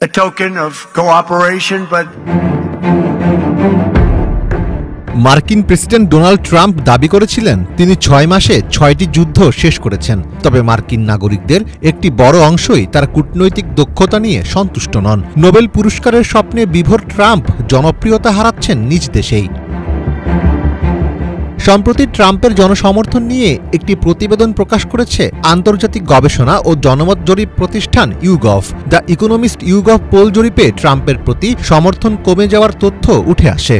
a token of cooperation, but মার্কিন president Donald Trump দাবি করেছিলেন তিনি 6 মাসে 6টি যুদ্ধ শেষ করেছেন। তবে মার্কিন নাগরিকদের একটি বড় অংশই তার কূটনৈতিক দক্ষতা নিয়ে সন্তুষ্ট নন। নোবেল পুরস্কারের স্বপ্নে বিভোর ট্রাম্প জনপ্রিয়তা হারাচ্ছেন নিজ দেশেই। সম্প্রতি ট্রাম্পের জনসমর্থন নিয়ে একটি প্রতিবেদন প্রকাশ করেছে আন্তর্জাতিক গবেষণা ও জনমত জরিপ প্রতিষ্ঠান YouGov. The Economist YouGov poll জরিপে ট্রাম্পের প্রতি সমর্থন কমে যাওয়ার তথ্য উঠে আসে।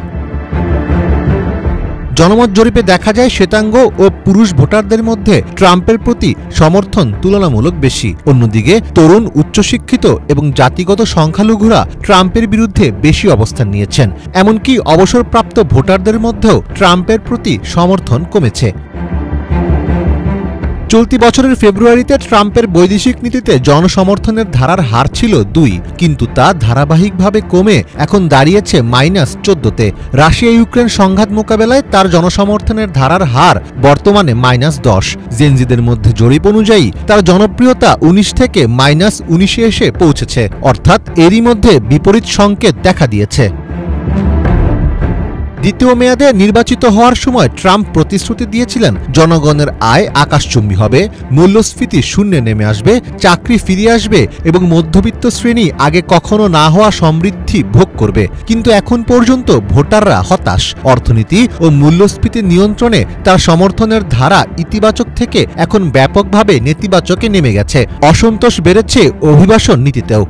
জনমত জরিপে দেখা যায় শ্বেতাঙ্গ ও পুরুষ ভোটারদের মধ্যে ট্রাম্পের প্রতি সমর্থন তুলনামূলক বেশি। অন্যদিকে তরুণ, উচ্চশিক্ষিত এবং জাতিগত সংখ্যালঘুরা ট্রাম্পের বিরুদ্ধে বেশি অবস্থান নিয়েছেন। এমনকি অবসরপ্রাপ্ত ভোটারদের মধ্যেও ট্রাম্পের প্রতি সমর্থন কমেছে। চলতি বছরের ফেব্রুয়ারিতে ট্রাম্পের বৈদেশিক নীতিতে জনসমর্থনের ধারার হার ছিল 2, কিন্তু তা ধারাবাহিকভাবে কমে এখন দাঁড়িয়েছে -14-তে। রাশিয়া ইউক্রেন সংঘাত মোকাবেলায় তার জনসমর্থনের ধারার হার বর্তমানে -10। জেনজিদের মধ্যে জরিপ অনুযায়ী তার জনপ্রিয়তা 19 থেকে -19-এ এসে পৌঁছেছে, অর্থাৎ এরই মধ্যে বিপরীত সংকেত দেখা দিয়েছে। দ্বিতীয় মেয়াদে নির্বাচিত হওয়ার সময় ট্রাম্প প্রতিশ্রুতি দিয়েছিলেন জনগণের আয় আকাশচুম্বী হবে, মূল্যস্ফীতি শূন্যে নেমে আসবে, চাকরি ফিরে আসবে এবং মধ্যবিত্ত শ্রেণী আগে কখনো না হওয়া সমৃদ্ধি ভোগ করবে। কিন্তু এখন পর্যন্ত ভোটাররা হতাশ। অর্থনীতি ও মূল্যস্ফীতি নিয়ন্ত্রণে তার সমর্থনের ধারা ইতিবাচক থেকে এখন ব্যাপকভাবে নেতিবাচকে নেমে গেছে। অসন্তোষ বেড়েছে অভিবাসন নীতিতেও।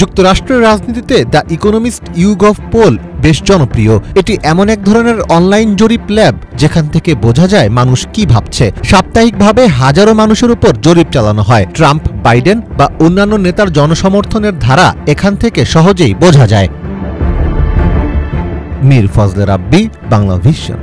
যুক্তরাষ্ট্রের রাজনীতিতে দ্য ইকোনমিস্ট ইউগভ পোল বেশ জনপ্রিয়। এটি এমন এক ধরনের অনলাইন জরিপ ল্যাব যেখান থেকে বোঝা যায় মানুষ কি ভাবছে। সাপ্তাহিকভাবে হাজারো মানুষের উপর জরিপ চালানো হয়। ট্রাম্প, বাইডেন বা অন্যান্য নেতার জনসমর্থনের ধারা এখান থেকে সহজেই বোঝা যায়। মীর ফজলে রাব্বি, বাংলা ভিশন।